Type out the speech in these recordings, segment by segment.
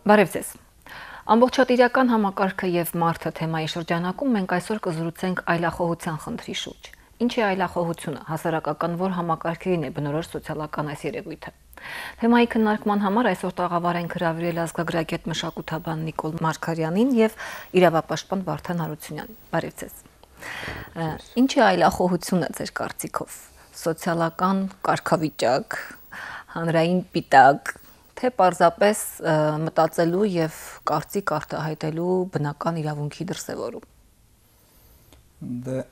Բարև ձեզ։ Ամբողջատիրական համակարգը եւ մարդը թեմայի շրջանակում մենք այսօր կզրուցենք այլախոհության խնդրի շուրջ։ Ինչ է այլախոհությունը, հասարակական որ համակարգերին է բնորոշ սոցիալական այս երևույթը։ Թեմայի քննարկման համար այսօր տաղավար ենք հրավիրել ազգագրագետ մշակութաբան Նիկոլ Մարգարյանին եւ իրավապաշտպան Վարդան Հարությունյանին։ Բարև ձեզ։ Ինչ է այլախոհությունը ձեր կարծիքով։ Սոցիալական կարգավիճակ, հանրային պիտակ, թե պարզապես մտածելու եւ կարծիք արտահայտելու բնական իրավունքի դրսևորում։ Դե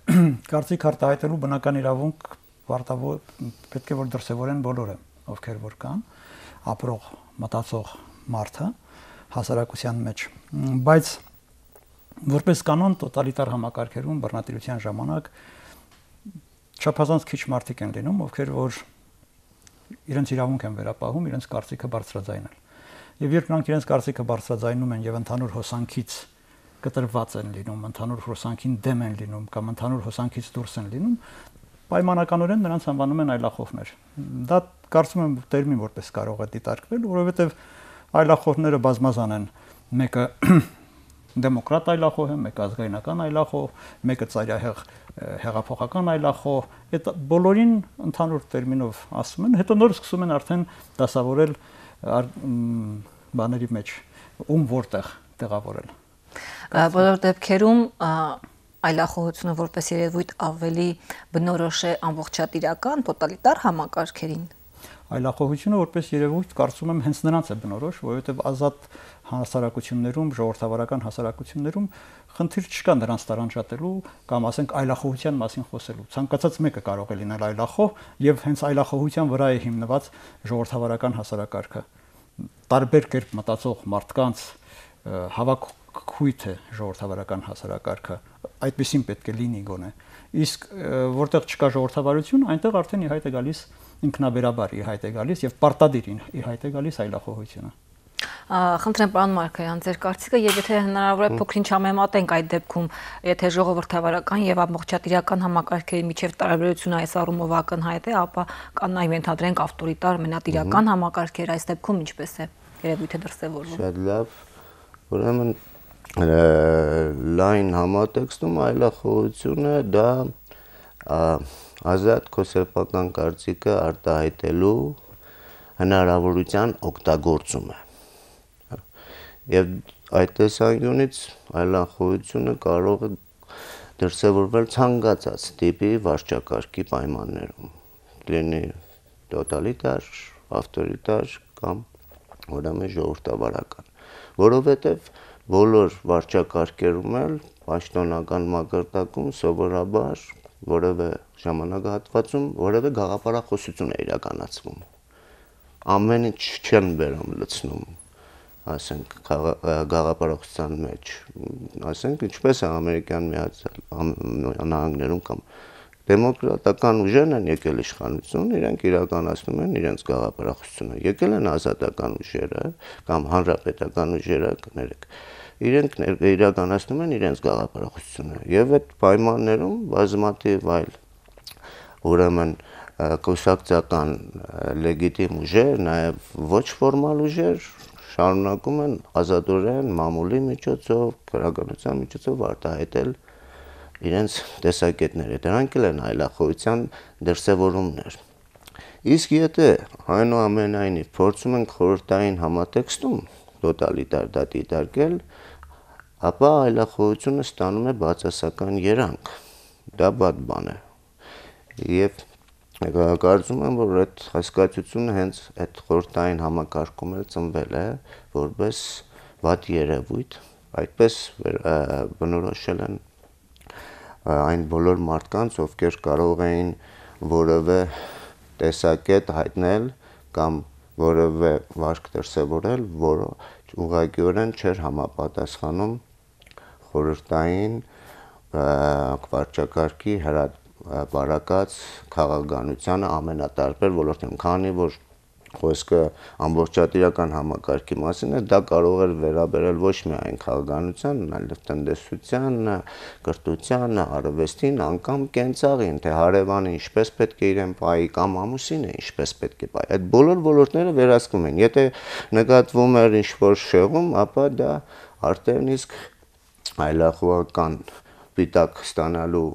կարծիք արտահայտելու բնական իրավունք պետք է որ դրսևորեն բոլորը, ովքեր որ կան, ապրող, մտածող մարդը հասարակության մեջ, բայց որպես կանոն տոտալիտար համակարգերում բռնատիրության ժամանակ չափազանց քիչ մարդիկ են լինում, ովքեր որ իրենց իրավունք են վերապահում, իրենց կարծիքը բարձրաձայնել։ Եվ երբ նրանք իրենց կարծիքը բարձրաձայնում են եւ ընդհանուր հոսանքից կտրված են լինում, ընդհանուր հոսանքին դեմ են լինում կամ ընդհանուր հոսանքից դուրս են լինում, պայմանականորեն նրանց անվանում են այլախոհներ։ Դա կարծում եմ տերմին որպես կարող է դիտարկվել, որովհետեւ այլախոհները բազմազան են։ Մեկը դեմոկրատ այլախոհ է, մեկը ազգայնական այլախոհ, մեկը ծայրահեղ հեղափոխական այլախոհ, այդ բոլորին ընդհանուր տերմինով ասում են, հետո նոր սկսում են արդեն դասավորել բաների մեջ, ում որտեղ տեղավորել։ Բոլոր դեպքերում այլախոհությունը որպես երևույթ ավելի բնորոշ է ամբողջատիրական տոտալիտար համակարգերին։ Այլախոհությունը որպես երևույթ կարծում եմ հենց նրանց է բնորոշ, որովհետև ազատ հասարակություններում, ժողովրդավարական հասարակություններում խնդիր չկա նրանց տարանջատելու կամ ասենք այլախոհության մասին խոսելու։ Ցանկացած մեկը կարող է լինել այլախոհ եւ հենց այլախոհության վրա է հիմնված ժողովրդավարական հասարակարգը։ Տարբեր կերպ մտածող մարդկանց հավաքույթ է ժողովրդավարական հասարակարգը, այդպեսին պետք է լինի գոնե։ Իսկ որտեղ չկա ժողովրդավարություն, այնտեղ արդեն ի հայտ է գալիս ինքնաբերաբար ի հայտ է գալիս եւ պարտադիր ի հայտ է գալիս այլախոհությունը։ Խնդրեմ պարոն Մարգարյան, ձեր կարծիքը եւ եթե հնարավոր է փոքրինչ համեմատենք այդ դեպքում, եթե ժողովրդավարական եւ ամբողջատիրական համակարգերի միջև տարբերությունը այս առումով ակնհայտ է, ապա կան նաեւ ընդհանրենք ավտորիտար մենատիրական համակարգեր, այս դեպքում ինչպես է երևույթը դրսևորվում։ Շատ լավ։ Ուրեմն լայն համատեքստում այլախոհությունը դա ազատ քո սեփական կարծիքը արտահայտելու հնարավորության օգտագործում է։ Եվ այդ տեսանկյունից այլախոհությունը կարող է դրսևորվել ցանկացած տիպի վարչակարգի պայմաններում, լինի տոտալիտար, ավտորիտար կամ ուրեմն ժողովրդավարական, որովհետև բոլոր վարչակարգերում էլ պաշտոնական մակարդակում սովորաբար որևէ ժամանակահատվածում որևէ գաղափարախոսություն է իրականացվում։ Ամեն ինչ չեն բերում լցնում, ասենք գաղափարախոսության մեջ, ասենք ինչպես է Ամերիկյան Միացյալ Նահանգներում կամ դեմոկրատական ուժերն են եկել իշխանություն, իրենք իրականացնում են իրենց գաղափարախոսությունը։ Եկել են ազատական ուժերը կամ հանրապետական ուժերը, կներեք, իրենք իրականացնում են իրենց գաղափարախոսությունը եւ այդ պայմաններում բազմաթիվ այլ ուրեմն կուսակցական լեգիտիմ ուժեր, նաեւ ոչ ֆորմալ ուժեր շարունակում են ազատորեն մամուլի միջոցով, քրագանության միջոցով արտահայտել իրենց տեսակետները։ Դրանք էլ են այլախոհության դրսևորումներ։ Իսկ եթե այնուամենայնիվ փորձում ենք խորհրդային համատեքստում տոտալիտար դա դիտարկել, ապա այլախոհությունը ստանում է բացասական երանգ։ Դա բադ բան է։ Եվ կարծում եմ, որ այդ հասկացությունը հենց այդ խորհրդային համակարգում էլ ծնվել է որպես վատ երևույթ, այդպես բնորոշել են այն բոլոր մարդկանց, ովքեր կարող էին որևէ տեսակետ հայտնել կամ որևէ վարք դրսևորել, որը ուղղակիորեն չէր համապատասխանում խորհրդային վարչակարգի հրապարակած քաղաքականությանը ամենատարբեր ոլորտներում, քանի որ խոսքը ամբողջատիրական համակարգի մասին է, դա կարող էր վերաբերել ոչ միայն քաղաքականությանն, այլև տնտեսությանը, կրթությանը, արվեստին, անգամ կենցաղին, թե հարևանը ինչպես պետք է իրեն պայի կամ ամուսինը ինչպես պետք է պայի։ Այդ բոլոր ոլորտները վերահսկվում են։ Եթե նկատվում էր ինչ-որ շեղում, ապա դա արդեն իսկ այլախոհական պիտակ ստանալու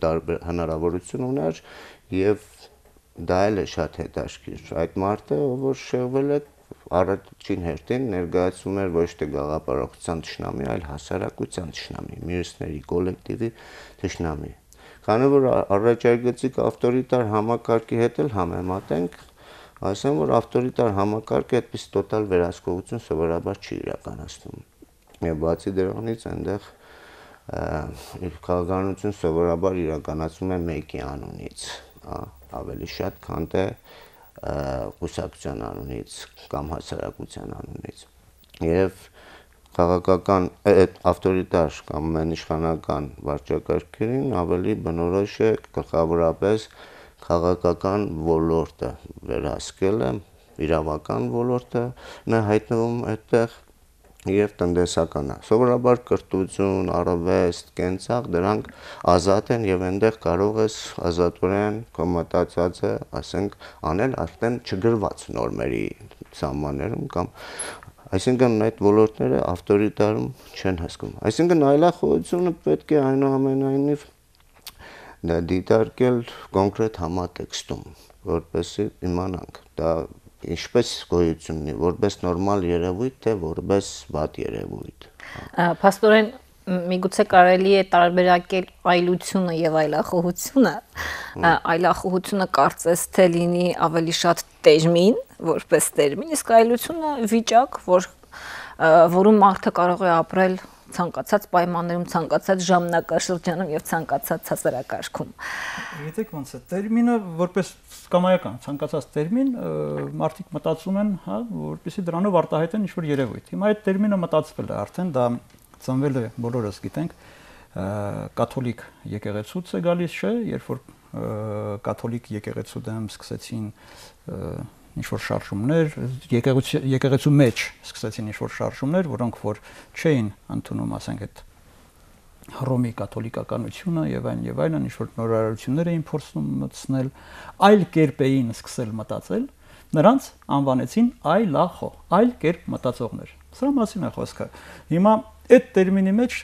տարբեր հնարավորություն ուներ եւ դա էլ է շատ հետաքրքիր։ Այդ մարդը, որ շեղվել է, առաջին հերթին ներկայացում էր ոչ թե գաղափարախոսության թշնամի, այլ հասարակության թշնամի, մյուսների կոլեկտիվի թշնամի։ Քանի որ առաջարկեցիք ավտորիտար համակարգի հետ էլ համեմատենք, ասեմ, որ ավտորիտար համակարգը այդպես տոտալ վերահսկողություն սովորաբար չի իրականացնում։ Եվ բացի դրանից այնտեղ քաղաքականություն սովորաբար իրականացում է մեկի անունից, ավելի շատ, քան թե կուսակցության անունից կամ հասարակության անունից։ Եվ քաղաքական ավտորիտար կամ մենիշխանական վարչակարգերին ավելի բնորոշ է գլխավորապես քաղաքական ոլորտը վերահսկելը, իրավական ոլորտը նա հայտնվում այդտեղ եւ տնտեսականը։ Սովորաբար կրթություն, արվեստ, կենցաղ դրանք ազատ են եւ այնտեղ կարող ես ազատորեն քո մտածածը, ասենք, անել արդեն չգրված նորմերի սահմաններում կամ այսինքն այդ ոլորտները ավտորիտարում չեն հասկում։ Այսինքն այլախոհությունը պետք է այնուամենայնիվ դա դիտարկել կոնկրետ համատեքստում, որպեսզի իմանանք դա ինչպես գոյություն ունի, որպես նորմալ երևույթ, թե որպես վատ երևույթ։ Փաստորեն միգուցե կարելի է տարբերակել այլությունը եւ այլախոհությունը։ Այլախոհությունը կարծես թե լինի ավելի շատ տերմին, որպես տերմին, իսկ այլությունը վիճակ, որում մարդը կարող է ապրել ցանկացած պայմաններում, ցանկացած ժամանակաշրջանում եւ ցանկացած հասարակարգում։ Գիտեք ոնց է, տերմինը որպես կամայական ցանկացած տերմին մարդիկ մտածում են, հա, որպեսզի դրանով արտահայտեն ինչ-որ երևույթ։ Հիմա այդ տերմինը մտածվել է, արդեն դա ծնվել է, բոլորս գիտենք, կաթոլիկ եկեղեցուց է գալիս, չէ, երբ որ կաթոլիկ եկեղեցու դեմ սկսեցին ինչ-որ շարժումներ, եկեղեցու մեջ սկսեցին ինչ-որ շարժումներ, որոնք որ չէին ընդունում, ասենք, այդ Հռոմի կաթոլիկականությունը եւ այլն, ինչ-որ նորարարություններ էին փորձում մտցնել, այլ կերպ էին սկսել մտածել, նրանց անվանեցին այլախոհ, այլ կերպ մտածողներ։ Սրա մասին է խոսքը։ Հիմա այդ տերմինի մեջ,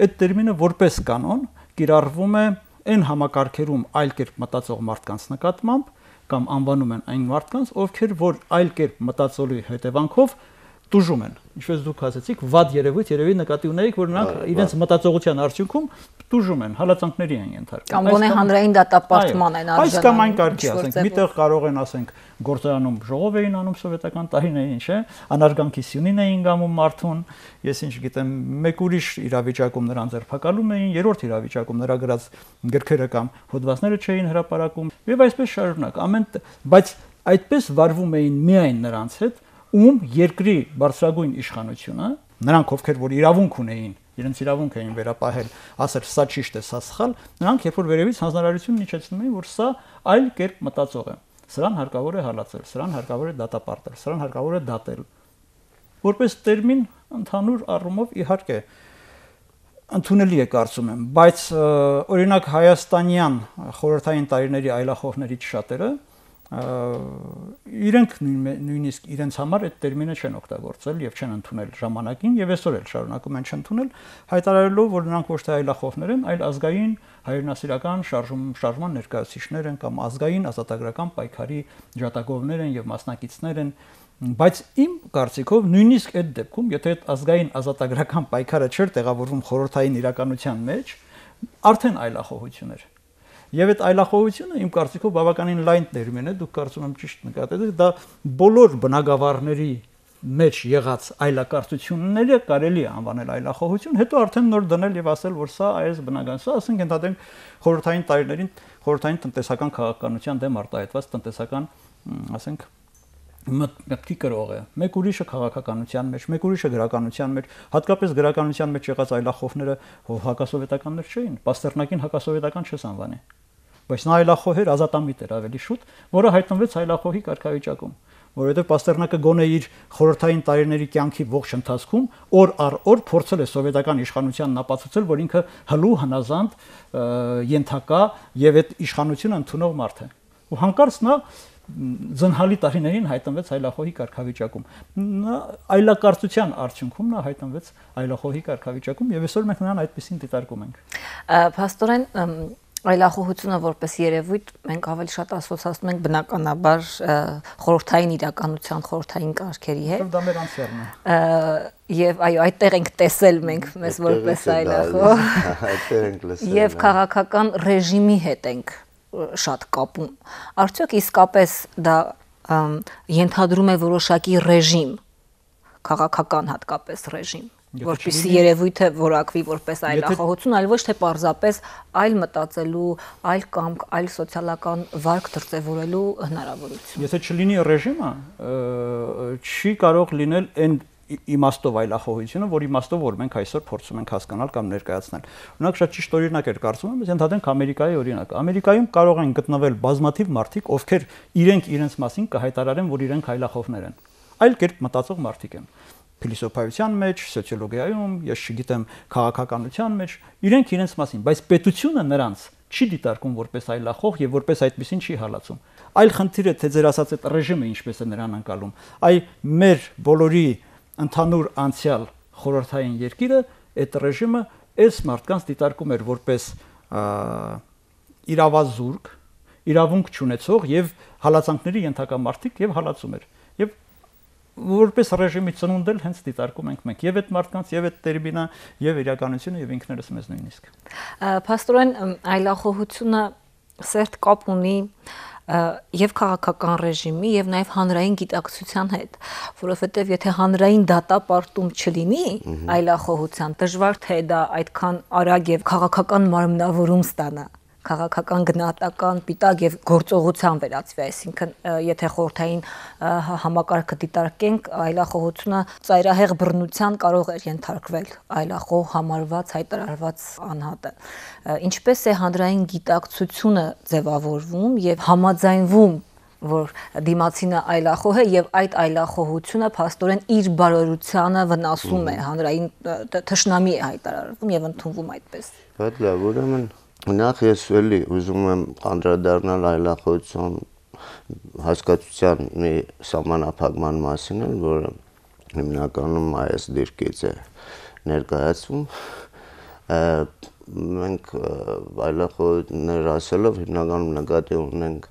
այդ տերմինը որպես կանոն կիրառվում է այն համակարգերում այլ կերպ մտածող մարդկանց նկատմամբ կամ անվանում են այն մարդկանց, ովքեր որ այլ կերպ մտածելու հետևանքով տուժում են, ինչպես դուք ասացիք, վատ երևույթ, երևի նկատի ունեիք, որ նրանք իրենց մտածողության արդյունքում տուժում են, հալածանքների են ենթարկվում։ Կամ գոնե հանրային դատապարտման են արժանանում։ Այս կամ այն կարգի, ասենք, միտեղ կարող են, ասենք, գործարանում ժողով էին անում սովետական տարիներին, չէ՞, անարգանքի սյունին էին գամում մարդուն, ես ինչ գիտեմ, մեկ ուրիշ իրավիճակում նրան ձերբակալում էին, երրորդ իրավիճակում նրա գրած գրքերը կամ հոդվածները չէին հրապարակում, եւ այսպես շարունակ, բայց այդպես վարվում էին միայն նրանց հետ, ում երկրի բարձրագույն իշխանությունը, նրանք ովքեր որ իրավունք ունեին, իրենց իրավունք էին վերապահել, ասել սա ճիշտ է, սա սխալ, նրանք երբ որ վերևից հանձնարարություն իջեցնում էին, որ սա այլ կերպ մտածող է, սրան հարկավոր է հալածել, սրան հարկավոր է դատապարտել, սրան հարկավոր է դատել։ Որպես տերմին ընդհանուր առումով իհարկե ընդունելի է կարծում եմ, բայց օրինակ հայաստանյան խորհրդային տարիների այլախոհներից շատերը իրենք նույնիսկ իրենց համար այդ տերմինը չեն օգտագործել եւ չեն ընդունել ժամանակին եւ այսօր էլ շարունակում են չընդունել, հայտարարելով, որ նրանք ոչ թե այլախոհներ են, այլ ազգային հայրենասիրական շարժման ներկայացուցիչներ են կամ ազգային ազատագրական պայքարի ջատագովներ են եւ մասնակիցներ են, բայց իմ կարծիքով նույնիսկ այդ դեպքում, եթե այդ ազգային ազատագրական պայքարը չէր տեղավորվում խորհրդային իրականության մեջ, արդեն այլախոհություն էր։ Եվ այդ այլախոհությունը իմ կարծիքով բավականին լայն տերմին է, դուք կարծում եմ ճիշտ նկատել եք, դա բոլոր բնագավառների մեջ եղած այլակարծությունները կարելի է անվանել այլախոհություն, հետո արդեն նոր դնել եւ ասել, որ սա այս բնական, սա ասենք ընդհանրենք խորհրդային տարիներին խորհրդային տնտեսական քաղաքականության դեմ արտահայտված տնտեսական, ասենք, մտքի կրող է։ Մեկ ուրիշը քաղաքականության մեջ, մեկ ուրիշը գրականության մեջ, հատկապես գրականության մեջ եղած այլախոհները հակասովետականներ չէին, Պաստերնակին հակասովետական չես անվանի։ բայց նա այլախոհ էր, ազատամիտ էր ավելի շուտ, որը հայտնվեց այլախոհի կարգավիճակում, որովհետև Պաստերնակը գոնե իր խորհրդային տարիների կյանքի ողջ ընթացքում օր առ օր փորձել է սովետական իշխանությանն ապացուցել, որ ինքը հլու հնազանդ ենթակա եւ այդ իշխանությունը ընդունող մարդ է։ Ու հանկարծ նա զնհալի տարիներին հայտնվեց այլախոհի կարգավիճակում։ Նա այլակարծության արդյունքում նա հայտնվեց այլախոհի կարգավիճակում եւ այսօր մենք նրան այդպեսին դիտարկում ենք։ Փաստորեն այլախոհությունը որպես երևույթ մենք ավելի շատ ասոցացնում ենք բնականաբար խորհրդային իրականության, խորհրդային կարգերի հետ։ Դա մեր անցյալն է։ Եվ այո, այդտեղ ենք տեսել մենք մեզ որպես այլախոհ։ Այդտեղ ենք լսել։ Եվ քաղաքական ռեժիմի հետ ենք շատ կապում։ Արդյոք իսկապես դա ենթադրում է որոշակի ռեժիմ, քաղաքական հատկապես ռեժիմ, որպեսզի երևույթը որակվի որպես այլախոհություն, այլ ոչ թե պարզապես այլ մտածելու, այլ կամք, այլ սոցիալական վարք դրսևորելու հնարավորություն։ Եթե չլինի ռեժիմը, չի կարող լինել այն իմաստով այլախոհությունը, որ իմաստով որ մենք այսօր փորձում ենք հասկանալ կամ ներկայացնել։ Օրինակ շատ ճիշտ օրինակ էր կարծում եմ, ընդհանրենք Ամերիկայի օրինակը։ Ամերիկայում կարող են գտնվել բազմաթիվ մարդիկ, ովքեր իրենց մասին կհայտարարեն, որ իրենք այլախոհներ են։ Այլ կերպ մտածող մարդիկ են։ Փիլիսոփայության մեջ, սոցիոլոգիայում, ես չգիտեմ, քաղաքականության մեջ, իրենց մասին, բայց պետությունը նրանց չի դիտարկում որպես այլախոհ եւ որպես այդպեսին չի հալածում։ Այլ խնդիրը թե ձեր ասած այդ ռեժիմը ինչպես է նրան անցալում։ Այ մեր բոլորի ընդհանուր անցյալ խորհրդային երկիրը այդ ռեժիմը այս մարդկանց դիտարկում էր որպես իրավազուրկ, իրավունք չունեցող եւ հալածանքների ենթակա մարդիկ եւ հալածում էր։ Եվ որպես ռեժիմի ծնունդ էլ հենց դիտարկում ենք մենք եւ այդ մարդկանց եւ այդ տերմինը եւ իրականությունը եւ ինքներս մեզ նույնիսկ։ Փաստորեն այլախոհությունը սերտ կապ ունի եւ քաղաքական ռեժիմի եւ նաեւ հանրային գիտակցության հետ, որովհետեւ եթե հանրային դատապարտում չլինի այլախոհության, դժվար թե դա այդքան արագ եւ քաղաքական մարմնավորում ստանա, քաղաքական գնահատական պիտակ եւ գործողության վերածվի, այսինքն եթե խորհրդային համակարգը դիտարկենք, այլախոհությունը ծայրահեղ բռնության կարող էր ենթարկվել այլախոհ համարված, հայտարարված անհատը։ Ինչպես է հանրային գիտակցությունը ձևավորվում եւ համաձայնվում, որ դիմացինը այլախոհ է եւ այդ այլախոհությունը փաստորեն իր բարօրությանը վնասում է, հանրային թշնամի է հայտարարվում եւ ընդունվում այդպես։ Բայց լավ, ուրեմն նախ ես էլի ուզում եմ անդրադառնալ այլախոհության հասկացության մի սահմանափակման մասին, որը հիմնականում այս դիրքից է ներկայացվում։ Մենք այլախոհներ ասելով հիմնականում նկատի ունենք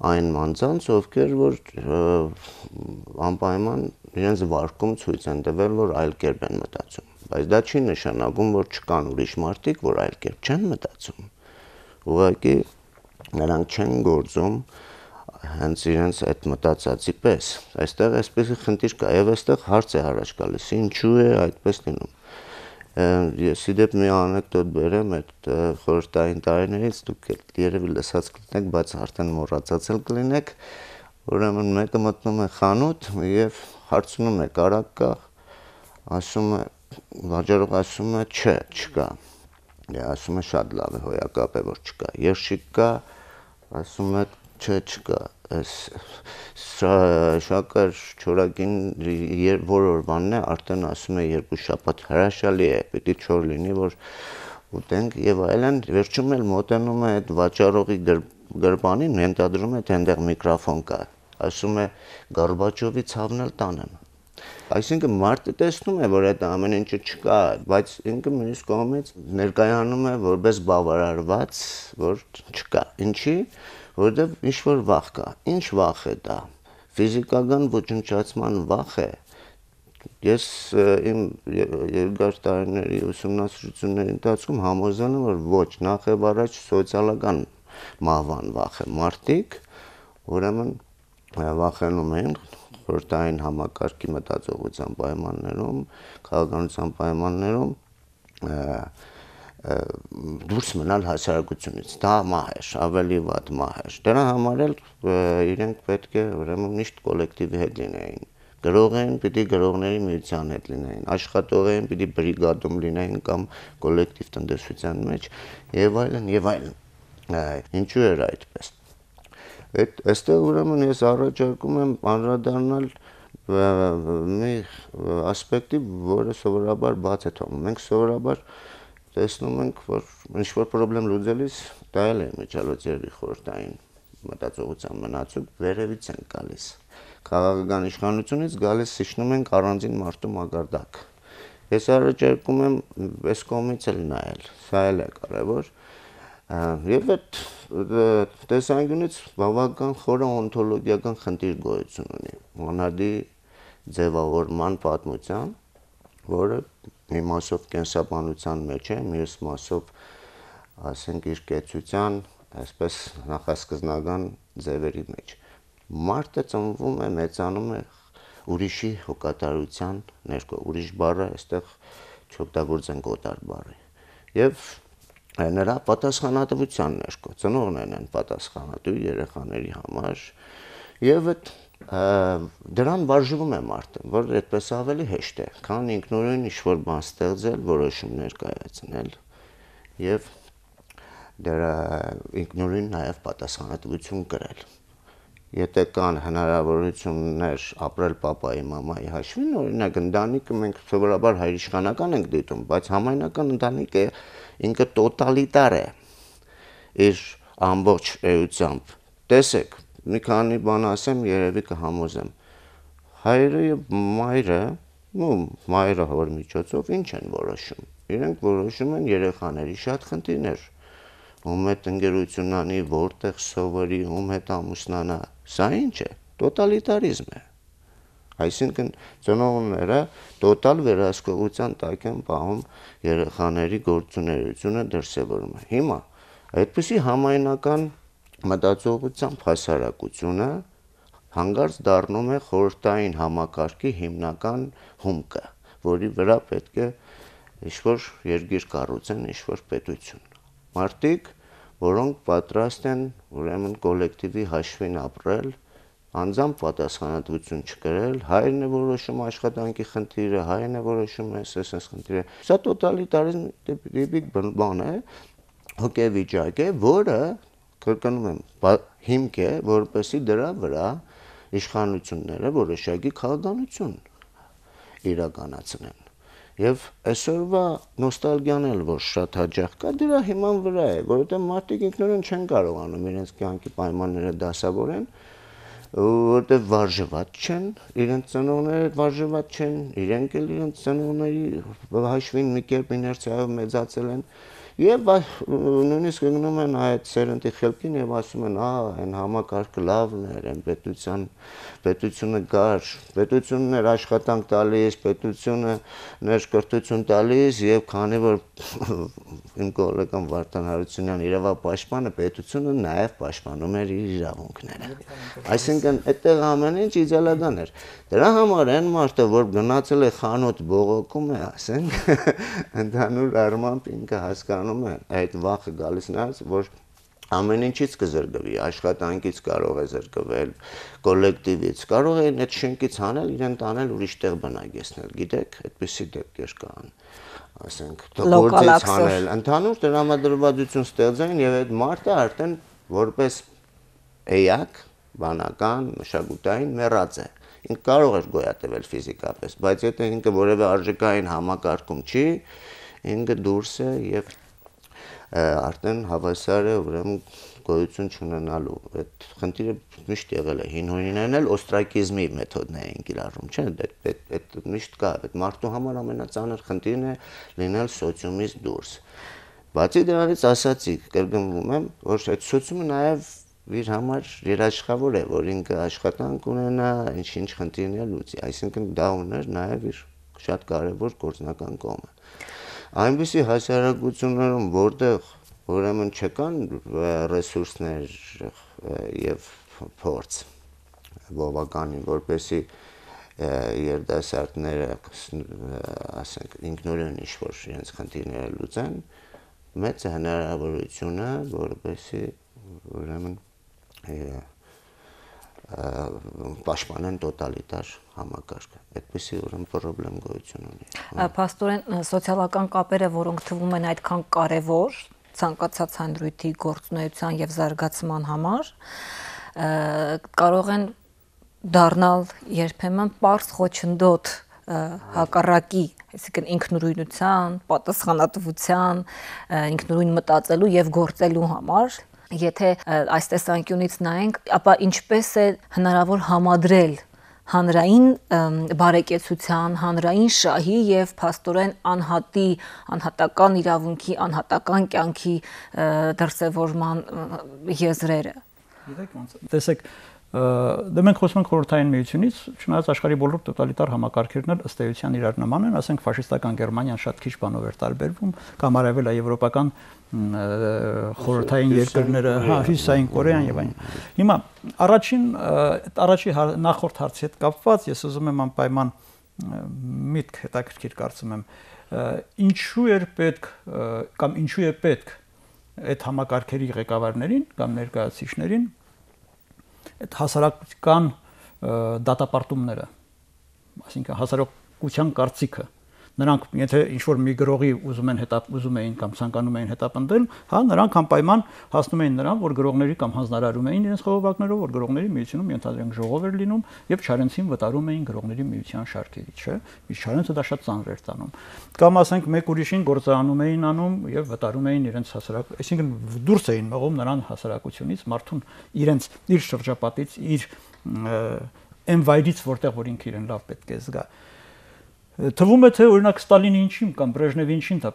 այն մանցանց, ովքեր որ անպայման իրենց վարկում ցույց են տվել, որ այլ կերպ են մտածում։ Բայց դա չի նշանակում, որ չկան ուրիշ մարդիկ, որ այլ կերպ չեն մտածում։ Ուղղակի նրանք չեն գործում հենց իրենց այդ մտածածի պես։ Այստեղ այսպեսի խնդիր կա եւ այստեղ հարց է առաջ գալիս, ինչու է այդպես լինում։ Ես իդեպ մի անեկդոտ բերեմ այդ խորհրդային տարիներից, դուք երևի լսած կլինեք, բայց արդեն մոռացած կլինեք։ Ուրեմն մեկը մտնում է խանութ եւ հարցնում է՝ կարակ կա, ասում է վաճառող ասում է չէ, չկա։ Ասում է շատ լավ է, հոյակապ է որ չկա։ Երշիկ կա, ասում է չէ, չկա։ Այս շաքար չորակին որ օրվանն է, արդեն ասում է 2 շաբաթ հրաշալի է, պիտի չոր լինի, որ ուտենք եւ այլն։ Վերջում էլ մոտենում է այդ վաճառողի գրպանին, ենթադրում է թե այնտեղ միկրոֆոն կա։ Ասում է Գորբաչովի ցավն էլ տանեմ։ Այսինքն մարդը տեսնում է, որ այդ ամեն ինչը չկա, բայց ինքը մյուս կողմից ներկայանում է որպես բավարարված, որ չկա։ Ինչի՞, որովհետև ինչ-որ վախ կա։ Ինչ վախ է դա։ Ֆիզիկական ոչնչացման վախ է։ Ես իմ երկար տարիների ուսումնասիրությունների ընթացքում համոզել եմ, որ ոչ, նախ եւ առաջ սոցիալական մահվան վախ է։ Մարդիկ ուրեմն վախենում են խորհրդային համակարգի մտածողության պայմաններում, քաղաքականության պայմաններում դուրս մնալ հասարակությունից։ Դա մահ է, ավելի վատ մահ է։ Դրա համար էլ իրենք պետք է ուրեմն միշտ կոլեկտիվի հետ լինեին։ Գրողային պիտի գրողների միության հետ լինեին, աշխատողային պիտի բրիգադում լինեին կամ կոլեկտիվ տնտեսության մեջ եւ այլն եւ այլն։ Ինչու էր այդպես։ Այստեղ ուրեմն ես առաջարկում եմ անդրադառնալ մի ասպեկտի, որը սովորաբար բաց է թողնում։ Մենք սովորաբար տեսնում ենք, որ ինչ-որ խնդրեմ լուծելիս դա էլ է միջալոցերի խորհրդային մտածողության մնացուկ վերևից են գալիս։ Քաղաքական իշխանությունից գալիս իջնում ենք առանձին մարդու մակարդակ։ Ես առաջարկում եմ այս կողմից էլ նայել, սա էլ է կարևոր։ Եվ այդ տեսանկյունից բավական խորը օնտոլոգիական խնդիր գոյություն ունի։ Մանադի ձևավորման պատմության, որը մի մասով կենսաբանության մեջ է, մյուս մասով, ասենք, իր կեցության, այսպես նախասկզնական ձևերի մեջ։ Մարդը ծնվում է, մեծանում է ուրիշի հոգատարության ներքո, ուրիշ բառը այստեղ չօգտագործենք օտար բառը։ Եվ նրա պատասխանատվության ներքո, ծնողներն են պատասխանատու երեխաների համար, եւ դրան բաժվում է մարդը, որ այդպես ավելի հեշտ է, քան ինքնուրույն ինչ-որ բան ստեղծել, որոշումներ կայացնել եւ դրա ինքնուրույն նաեւ պատասխանատվություն կրել։ Եթե կան հնարավորություններ ապրել պապայի, մամայի հաշվին, օրինակ ընտանիքը մենք սովորաբար հայրիշխանական ենք դիտում, բայց համայնական ընտանիքը ինքը տոտալիտար է իր ամբողջ էությամբ։ Տեսեք, մի քանի բան ասեմ, երևի կհամոզեմ։ Հայրը եւ մայրը, մայրը հոր միջոցով ինչ են որոշում։ Իրենք որոշում են երեխաների շատ խնդիրներ։ Ում հետ ընկերություն անի, որտեղ սովորի, ում հետ ամուսնանա, սա ինչ է, տոտալիտարիզմ է։ Այսինքն ծնողները տոտալ վերահսկողության տակ են պահում երեխաների գործունեությունը դրսևորում է։ Հիմա այդպիսի համայնական մտածողությամբ հասարակությունը հանգարց դառնում է խորհրդային համակարգի հիմնական հումքը, որի վրա պետք է ինչ-որ երկիր կառուցեն, ինչ-որ պետություն։ Մարդիկ, որոնք պատրաստ են ուրեմն կոլեկտիվի հաշվին ապրել, անձամբ պատասխանատվություն չկրել, հայրն է որոշում աշխատանքի խնդիրը, հայրն է որոշում այս խնդիրը։ Սա տոտալիտարիզմ տիպիկ բան է, հոգեվիճակ է, որը, կրկնում եմ, հիմք է, որպեսզի դրա վրա իշխանությունները որոշակի քաղաքականություն իրականացնեն։ Եվ այսօրվա նոստալգիան էլ որ շատ հաճախ կա, դրա հիման վրա է, որովհետև մարդիկ ինքնուրույն չեն կարողանում իրենց կյանքի պայմանները դասավորեն, որովհետև վարժված չեն, իրենց ծնողները վարժված չեն, իրենք էլ իրենց ծնողների հաշվին մի կերպ իներցիայով մեծացել են, եւ նույնիսկ գնում են այդ սերնդի խելքին եւ ասում են, այն համակարգը լավն էր, այն պետությունը կար, պետությունն էր աշխատանք տալիս, պետությունը ներկրթություն տալիս եւ քանի որ իմ գոլեկան Վարդան Հարությունյան իրավապաշտպանը պետությունը նաեւ պաշտպանում էր իր իրավունքները։ Այսինքն այդտեղ ամեն ինչ իդեալական էր։ Դրա համար այն մարդը, որ գնացել է խանութ բողոքում է, ասենք, ընդհանուր առմամբ ինքը հասկանում է այդ վախը գալիս նրանց, որ ամեն ինչից կզրկվի, աշխատանքից կարող է զրկվել, կոլեկտիվից, կարող է այդ շենքից հանել, իրեն տանել ուրիշ տեղ բնակեցնել, գիտեք, այդպիսի դեպքեր կան, ասենք, գործից հանել, ընդհանուր տրամադրվածություն ստեղծեն եւ այդ մարդը արդեն որպես էակ, բանական, մշակութային մեռած է։ Ինքը կարող է գոյատևել ֆիզիկապես, բայց եթե ինքը որևէ արժեքային համակարգում չի, ինքը դուրս է եւ արդեն հավասար է ուրեմն գոյություն չունենալու։ Այդ խնդիրը միշտ եղել է։ Հին հույններն էլ օստրակիզմի մեթոդն էին կիրառում, չէ՞, այդ միշտ կա, այդ մարդու համար ամենածանր խնդիրն է լինել սոցիումից դուրս։ Բացի դրանից ասացի, կրկնվում եմ, որ այդ սոցիումը նաեւ իր համար երաշխավոր է, որ ինքը աշխատանք ունենա, ինչ խնդիրներ լուծի, այսինքն դա ուներ նաեւ իր շատ կարեւոր գործնական կողմը։ Այնպիսի հասարակություններում, որտեղ ուրեմն չկան ռեսուրսներ եւ փորձ բավականին, որպեսզի երիտասարդները, ասենք, ինքնուրույն ինչ-որ իրենց խնդիրները լուծեն, մեծ հնարավորություն է, որպեսզի ուրեմն պաշտպանեն տոտալիտար համակարգը։ Այդպիսի ուրեմն խնդրեմ գոյություն ունի։ Փաստորեն սոցիալական կապերը, որոնք թվում են այդքան կարևոր, ցանկացած հանրույթի գործունեության եւ զարգացման համար կարող են դառնալ երբեմն պարզ խոչընդոտ հակառակի, այսինքն ինքնուրույնության, պատասխանատվության, ինքնուրույն մտածելու եւ գործելու համար, եթե այս տեսանկյունից նայենք, ապա ինչպես է հնարավոր համադրել հանրային բարեկեցության, հանրային շահի եւ փաստորեն անհատական իրավունքի, անհատական կյանքի դրսևորման եզրերը։ Գիտեք ոնց։ Տեսեք, դե մենք խոսում ենք խորհրդային միությունից, չնայած աշխարհի բոլոր տոտալիտար համակարգերն էլ ըստ էության իրար նման են, ասենք ֆաշիստական Գերմանիան շատ քիչ բանով էր տարբերվում, կամ արևելաեվրոպական խորհրդային երկրները, հյուսիսային Կորեան եւ այլն։ Հիմա առաջի նախորդ հարցի հետ կապված ես ուզում եմ անպայման միտք հետաքրքիր կարծում եմ, ինչու էր պետք կամ ինչու է պետք այդ համակարգերի ղեկավարներին կամ ներկայացուցիչներին այդ հասարակական դատապարտումները, այսինքն հասարակության կարծիքը, նրանք եթե ինչ-որ մի գրողի ուզում էին կամ ցանկանում էին հետապնդել, հա, նրանք անպայման հասնում էին նրան, որ գրողների կամ հանձնարարում էին իրենց խողովակներով, որ գրողների միությունում ենթադրենք ժողով էր լինում եւ Չարենցին վտարում էին գրողների միության շարքերից, չէ՞։ Իսկ Չարենցը դա շատ ծանր էր տանում։ Կամ ասենք մեկ ուրիշին գործանում էին անում եւ վտարում էին իրենց հասարակ, այսինքն դուրս էին մղում նրան հասարակությունից, մարդուն իր շրջապատից, իր այն վայրից, որտեղ որ ինքը իրեն լավ պետք է զգա։ Թվում է թե օրինակ Ստալինի ինչին կամ Բրեժնևի ինչին դա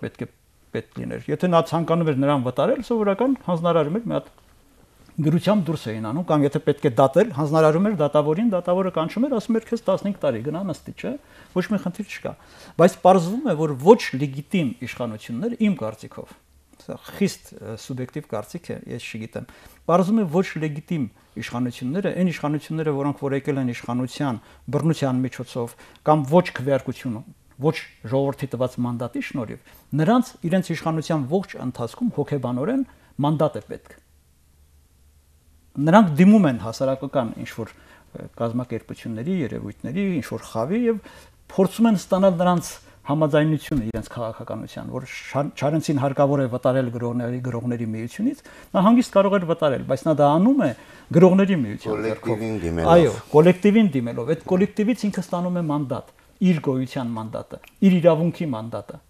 պետք լիներ։ Եթե նա ցանկանում էր նրան վտարել, սովորական հանձնարարում էր մի հատ գրությամբ դուրս էին անում, կամ եթե պետք է դատել, հանձնարարում էր դատավորին, դատավորը կանչում էր, ասում էր քեզ 15 տարի գնա նստի, չէ՞։ Ոչ մի խնդիր չկա։ Բայց պարզվում է, որ ոչ լեգիտիմ իշխանությունները իմ կարծիքով, սա խիստ սուբյեկտիվ կարծիք է, ես չգիտեմ։ Պարզվում է ոչ լեգիտիմ իշխանությունները, այն իշխանությունները, որոնք որ եկել են իշխանության բռնության միջոցով կամ ոչ քվեարկություն, ոչ ժողովրդի տված մանդատի շնորհիվ, նրանց իրենց իշխանության ողջ ընթացքում հոգեբանորեն մանդատ է պետք։ Նրանք դիմում են հասարակական ինչ-որ կազմակերպությունների, երևույթների, ինչ-որ խավի եւ փորձում են ստանալ նրանց համաձայնությունը իրենց քաղաքականության, որ Չարենցին հարկավոր է վտարել գրողների միությունից, նա հանգիստ կարող էր վտարել, բայց նա դա անում է գրողների միության կոլեկտիվին դիմելով։ Այո, կոլեկտիվին դիմելով, այդ կոլեկտիվից ինքը ստանում է մանդատ, իր գոյության մանդատը, իր իրավունքի մանդատը,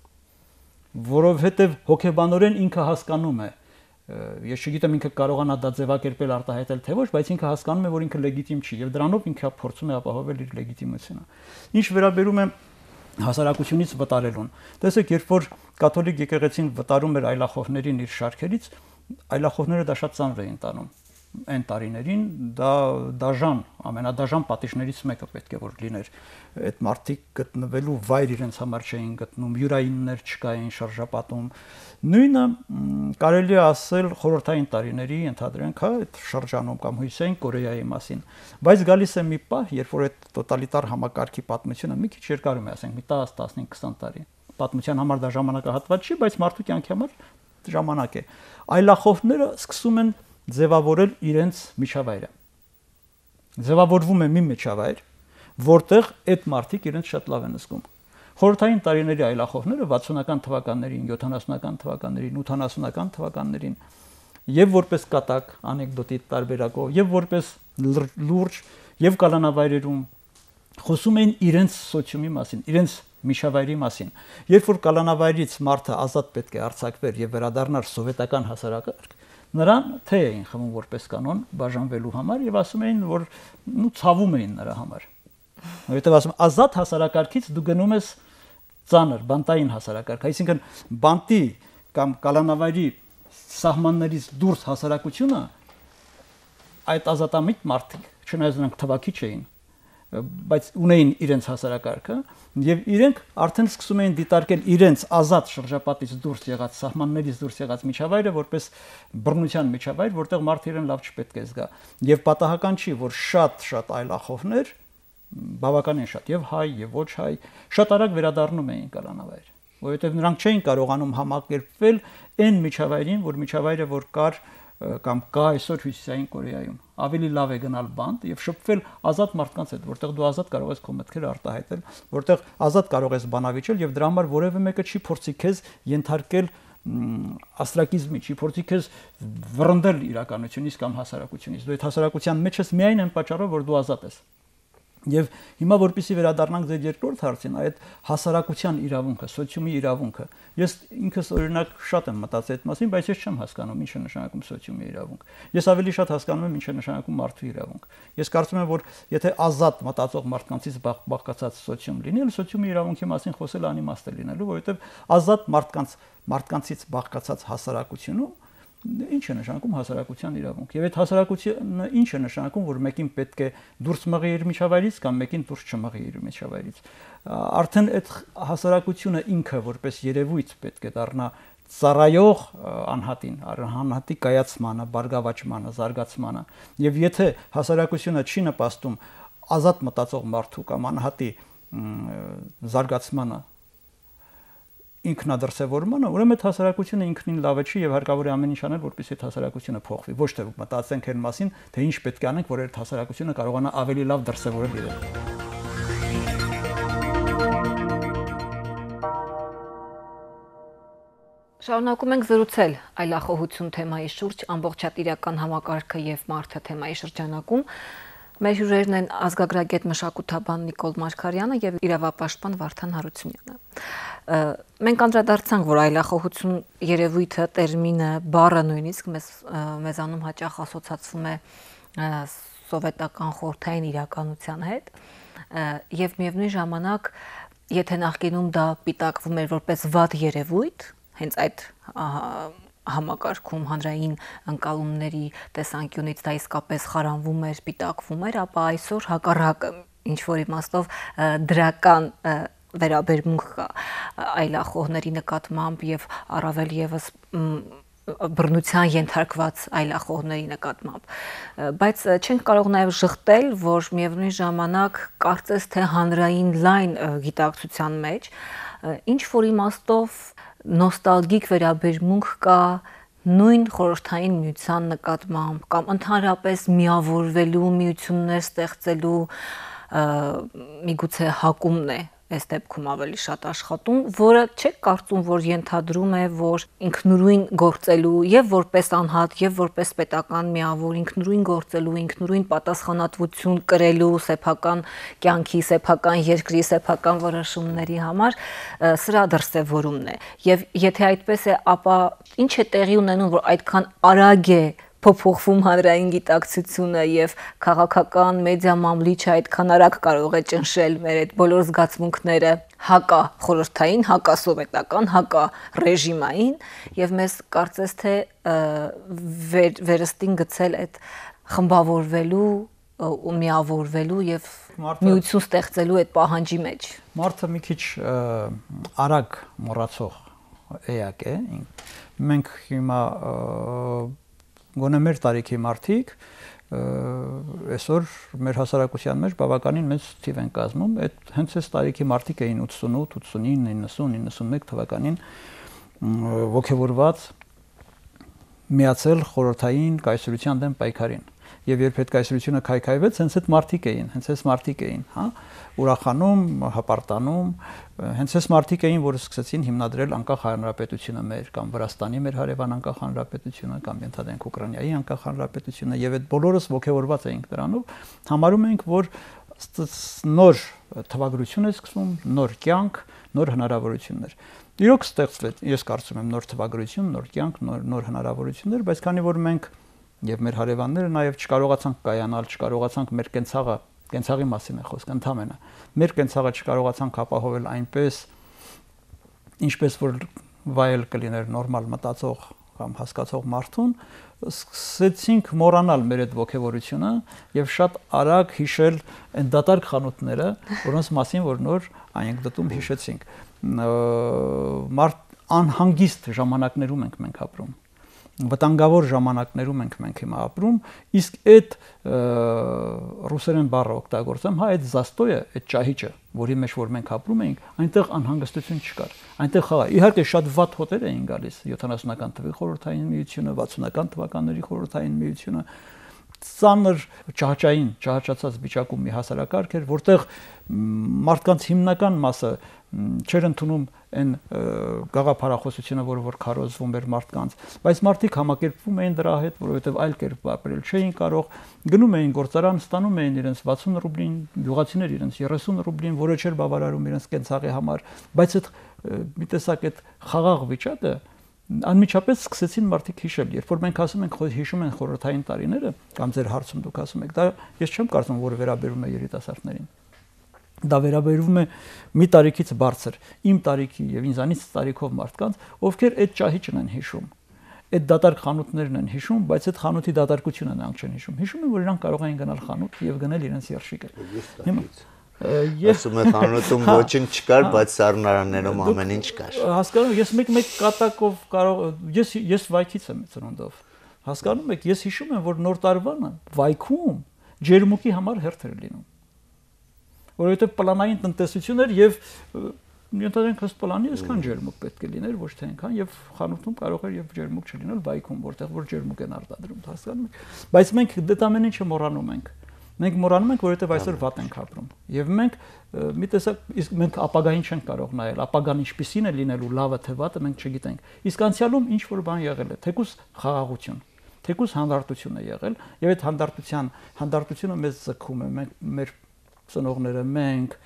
որովհետև հոգեբանորեն ինքը հասկանում է, ես չգիտեմ ինքը կարողանա դա ձևակերպել արտահայտել թե ոչ, բայց ինքը հասկանում է, որ ինքը լեգիտիմ չի եւ դրանով ինքը փորձում է ապահովել իր լեգիտիմությունը։ Ինչ վերաբերում է հասարակությունից վտարելուն։ Տեսեք, երբ որ կաթոլիկ եկեղեցին վտարում էր այլախոհներին իր շարքերից, այլախոհները դա շատ ծանր էին տանում։ Այն տարիներին դա դաժան, ամենադաժան պատիժներից մեկը պետք է որ լիներ։ Այդ մարդիկ գտնվելու վայր իրենց համար չէին գտնում, յուրայիններ չկային շրջապատում։ Նույնը կարելի է ասել խորհրդային տարիների, ընդհանրենք, հա, այդ շրջանում կամ Հյուսիսային Կորեայի մասին։ Բայց գալիս է մի պահ, երբ որ այդ տոտալիտար համակարգի պատմությունը մի քիչ երկարում է, ասենք մի 10, 15, 20 տարի։ Պատմության համար դա ժամանակահատված չի, բայց մարդու կյանքի համար ժամանակ է։ Այլախոհները սկսում են ձևավորել իրենց միջավայրը։ Ձևավորվում է մի միջավայր, որտեղ այդ մարդիկ իրենց շատ լավ են զգում։ Խորհրդային տարիների այլախոհները 60-ական թվականներին, 70-ական թվականներին, 80-ական թվականներին եւ որպես կատակ, անեկդոտի տարբերակով, եւ որպես լուրջ եւ կալանավայրերում խոսում էին իրենց սոցիումի մասին, իրենց միջավայրի մասին։ Երբ որ կալանավայրից մարդը ազատ պետք է արձակվեր եւ վերադառնար սովետական հասարակարգ, նրան թե էին խմում որպես կանոն բաժանվելու համար եւ ասում էին, որ ցավում էին նրա համար։ Որովհետեւ ասում ազատ հասարակարգից դու գնում ես ծանր բանտային հասարակարգ, այսինքն բանտի կամ կալանավայրի սահմաններից դուրս հասարակությունը այդ ազատամիտ մարդիկ, չնայած նրանք թվակիչ էին, բայց ունեին իրենց հասարակարգը եւ իրենք արդեն սկսում էին դիտարկել իրենց ազատ շրջապատից դուրս եղած սահմաններից դուրս եղած միջավայրը որպես բռնության միջավայր, որտեղ մարդը իրեն լավ չպետք է զգա։ Եվ պատահական չի, որ շատ այլախոհներ, բավականին շատ, եւ հայ, եւ ոչ հայ, շատ արագ վերադառնում էին կալանավայր, որովհետեւ նրանք չէին կարողանում համակերպվել այն միջավայրին, որ միջավայրը որ կար կամ կա այսօր Հյուսիսային Կորեայում։ Ավելի լավ է գնալ բանտ եւ շփվել ազատ մարդկանց հետ, որտեղ դու ազատ կարող ես քո մտքերը արտահայտել, որտեղ ազատ կարող ես բանավիճել եւ դրա համար որևէ մեկը չի փորձի քեզ ենթարկել աստրակիզմի, չի փորձի քեզ վռնդել իրականությունից կամ հասարակությունից։ Դու այդ հասարակության մեջ ես միայն այն պատճառով, որ դու ազատ ես։ Եվ հիմա որպեսզի վերադառնանք ձեր երկրորդ հարցին, այդ հասարակության իրավունքը, սոցիումի իրավունքը։ Ես ինքս օրինակ շատ եմ մտածել այդ մասին, բայց ես չեմ հասկանում ինչ է նշանակում սոցիումի իրավունք։ Ես ավելի շատ հասկանում եմ ինչ է նշանակում մարդու իրավունք։ Ես կարծում եմ, որ եթե ազատ մտածող մարդկանցից բաղկացած սոցիում լինի, սոցիումի իրավունքի մասին խոսելը անիմաստ է լինելու, որովհետև ազատ մարդկանցից բաղկացած հասարակությունում ինչ է նշանակում հասարակության իրավունք։ Եվ այդ հասարակությունը ինչ է նշանակում, որ մեկին պետք է դուրս մղի իր միջավայրից կամ մեկին դուրս չմղի իր միջավայրից։ Արդեն այդ հասարակությունը ինքը որպես երևույթ պետք է դառնա ծառայող անհատին, անհատի կայացմանը, բարգավաճմանը, զարգացմանը։ Եվ եթե հասարակությունը չի նպաստում ազատ մտածող մարդու կամ անհատի զարգացմանը, ինքնադրսևորմանը, ուրեմն այդ հասարակությունը ինքնին լավը չի եւ հարկավոր է ամեն ինչ անել, որպեսզի այդ հասարակությունը փոխվի։ Ոչ թե մտածենք այն մասին, թե ինչ պետք է անենք, որ այդ հասարակությունը կարողանա ավելի լավ դրսևորել իրեն։ Շարունակում ենք զրուցել այլախոհություն թեմայի շուրջ, ամբողջատիրական համակարգը եւ մարդը թեմայի շրջանակում։ Մեր հյուրերն են ազգագրագետ մշակութաբան Նիկոլ Մարգարյանը եւ իրավապաշտպան Վարդան Հարությունյանը։ Մենք անդրադարձանք, որ այլախոհություն երևույթը, տերմինը, բառը նույնիսկ մեզանում հաճախ ասոցացվում է սովետական խորհրդային իրականության հետ եւ միևնույն ժամանակ, եթե նախկինում դա պիտակվում էր որպես վատ երևույթ, հենց այդ համակարգում հանրային ընկալումների տեսանկյունից դա իսկապես խարանվում էր, պիտակվում էր, ապա այսօր հակառակը ինչ որ իմաստով դրական վերաբերմունք կա այլախոհների նկատմամբ եւ առավել եւս բռնության ենթարկված այլախոհների նկատմամբ, բայց չենք կարող նաև շղթել, որ միևնույն ժամանակ կարծես թե հանրային լայն գիտակցության մեջ ինչ որ իմաստով նոստալգիկ վերաբերմունք կա նույն խորհրդային միության նկատմամբ կամ ընդհանրապես միավորվելու, միություններ ստեղծելու միգուցե հակումն է այս դեպքում ավելի շատ աշխատում, որը չեք կարծում, որ ենթադրում է, որ ինքնուրույն գործելու եւ որպես անհատ եւ որպես պետական միավոր ինքնուրույն գործելու, ինքնուրույն պատասխանատվություն կրելու սեփական կյանքի, սեփական երկրի, սեփական որոշումների համար սրա դրսևորումն է։ Եվ եթե այդպես է, ապա ինչ է տեղի ունենում, որ այդքան արագ է փոփոխվում հանրային գիտակցությունը եւ քաղաքական մեդիա մամլիչը այդքան արագ կարող է ճնշել մեր այդ բոլոր զգացմունքները հակա խորհրդային, հակա սովետական, հակա ռեժիմային եւ մեզ կարծես թե վերստին գցել այդ խմբավորվելու ու միավորվելու եւ միություն ստեղծելու այդ պահանջի մեջ։ Մարդը մի քիչ արագ մոռացող էակ է։ Մենք հիմա գոնե մեր տարիքի մարդիկ այսօր մեր հասարակության մեջ բավականին մեծ թիվ են կազմում, այդ հենց այս տարիքի մարդիկ էին 88, 89, 90, 91 թվականին ողջավորված միացել խորհրդային կայսրության դեմ պայքարին։ Եվ երբ այդ կայսրությունը քայքայվեց, հենց այդ մարդիկ էին, հա, ուրախանում, հպարտանում, հենց այս մարդիկ էին, որ սկսեցին հիմնադրել անկախ հանրապետությունը մեր կամ Վրաստանի մեր հարևան անկախ հանրապետությունը կամ ենթադրենք Ուկրաինայի անկախ հանրապետությունը եւ այդ բոլորս ողջավորված էինք դրանով, համարում ենք, որ նոր թվագրություն է սկսվում, նոր կյանք, նոր հնարավորություններ։ Իրոք ստեղծվեց, ես կարծում եմ, նոր թվագրություն, նոր կյանք, նոր հնարավորություններ, բայց քանի որ մենք եւ մեր հարևանները նաեւ չկարողացանք կայանալ, չկարողացանք մեր կենցաղի մասին է խոսքը ընդամենը։ Մեր կենցաղը չկարողացանք ապահովել այնպես, ինչպես որ վայել կլիներ նորմալ մտածող կամ հասկացող մարդուն, սկսեցինք մոռանալ մեր այդ ողջավորությունը եւ շատ արագ հիշել այն դատարկ խանութները, որոնց մասին որ նոր անեկդոտում հիշեցինք։ Անհանգիստ ժամանակներում ենք մենք ապրում։ Վտանգավոր ժամանակներում ենք մենք հիմա ապրում, իսկ այդ ռուսերեն բառը օգտագործեմ, հա, այդ զաստոյը, այդ ճահիճը, որի մեջ որ մենք ապրում էինք, այնտեղ անհանգստություն չկար։ Այնտեղ խաղա, իհարկե շատ վատ հոտեր էին գալիս 70-ական թվականի խորհրդային միությունը, 60-ական թվականների խորհրդային միությունը, ծանր ճահճային, ճահճացած վիճակում մի հասարակարգ էր, որտեղ մարդկանց հիմնական մասը չէր ընդունում այն գաղափարախոսությունը, որ քարոզվում էր մարդկանց, բայց մարդիկ համակերպվում էին դրա հետ, որովհետև այլ կերպ ապրել չէին կարող, գնում էին գործարան, ստանում էին իրենց 60 ռուբլին, գյուղացիներ իրենց 30 ռուբլին, որը չէր բավարարում իրենց կենցաղի համար, բայց այդ մի տեսակ այդ խաղաղ վիճակը անմիջապես սկսեցին մարդիկ հիշել, երբ որ մենք ասում ենք հիշում են խորհրդային տարիները, կամ ձեր հարցում դուք ասում եք, դա ես չեմ կարծում, որ վերաբերում է երիտասարդներին։ Դա վերաբերում է մի տարիքից բարձր, իմ տարիքի եւ ինձանից տարիքով մարդկանց, ովքեր այդ ճահիճն են հիշում, այդ դատարկ խանութներն են հիշում, բայց այդ խանութի դատարկությունը նրանք չեն հիշում։ Հիշում են, որ իրանք կարող էին գնալ խանութ եւ գնել իրենց երշիկը։ Ասում եք խանութում ոչինչ չկար, բայց սառնարաններում ամեն ինչ կար։ Հասկանում, ես մեկ կատակով կարող ես վայքից եմ ծնունդով։ Հասկանում եք, ես հիշում եմ, որ նոր տարվանը վայքում ջերմուկի համար հերթ էր լինում։ Որովհետև պլանային տնտեսություն էր եւ ենթադրենք ըստ պլանի այսքան ջերմուկ պետք է լիներ, ոչ թե այնքան եւ խանութում կարող էր եւ ջերմուկ չլինել վայքում, որտեղ որ ջերմուկ են արտադրում, հասկանում եք։ Բայց մենք դա ամեն ինչը մոռանում ենք։ Մենք մոռանում ենք, որովհետև այսօր վատ ենք ապրում։ Եվ մենք մի տեսակ իսկ մենք ապագային չենք կարող նայել, ապագան ինչպիսին է լինելու, լավը թե վատը մենք չգիտենք։ Իսկ անցյալում ինչ որ բան եղել է, թեկուզ խաղաղություն, թեկուզ հանդարտություն է եղել, եւ այդ հանդարտությունը մեզ ձգում է, մեր ծնողները մենք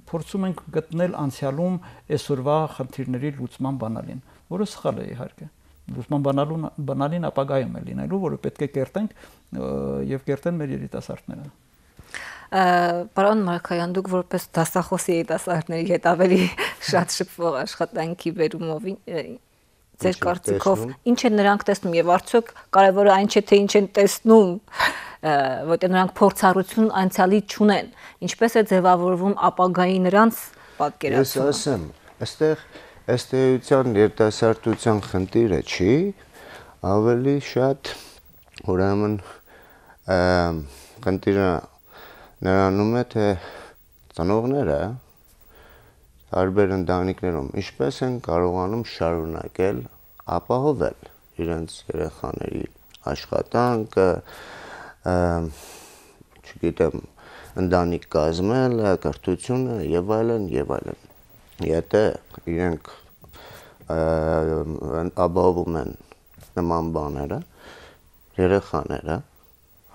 փորձում ենք գտնել անցյալում այսօրվա խնդիրների լուծման բանալին, որը սխալ է իհարկե։ Լուծման բանալին ապագայում է լինելու, որը պետք է կերտենք եւ կերտեն մեր երիտասարդները։ Պարոն Մարկոյան, դուք որպես դասախոս երիտասարդների հետ ավելի շատ շփվող աշխատանքի բերումով ձեր կարծիքով ինչ են նրանք տեսնում եւ արդյոք կարևորը այն չէ թե ինչ են տեսնում, որտեղ նրանք փորձառություն անցյալի չունեն, ինչպես է ձևավորվում ապագայի նրանց պատկերացումը։ Ես ասեմ, այստեղ ըստ էության երիտասարդության խնդիրը չի, ավելի շատ ուրեմն խնդիրը նրանում է, թե ծնողները տարբեր ընտանիքներում ինչպես են կարողանում շարունակել ապահովել իրենց երեխաների աշխատանքը, չգիտեմ, ընտանիք կազմելը, կրթությունը եւ այլն եւ այլն։ Եթե իրենք ապահովում են նման բաները, երեխաները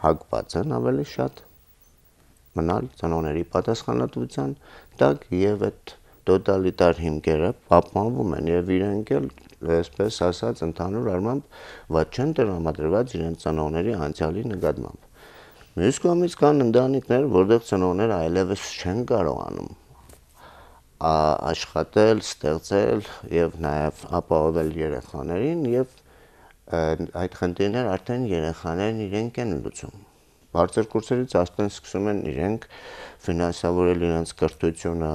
հակված են ավելի շատ մնալ ծնողների պատասխանատվության տակ եւ այդ տոտալիտար հիմքերը պահպանվում են եւ իրենք էլ այսպես ասած ընդհանուր առմամբ ված չեն տրամադրված իրենց ծնողների անցյալի նկատմամբ։ Մյուս կողմից կան ընտանիքներ, որտեղ ծնողները այլևս չեն կարողանում աշխատել, ստեղծել եւ նաեւ ապահովել երեխաներին եւ այդ խնդիրները արդեն երեխաներն իրենք են լուծում։ Բարձր կուրսերից արդեն սկսում են իրենք ֆինանսավորել իրենց կրթությունը,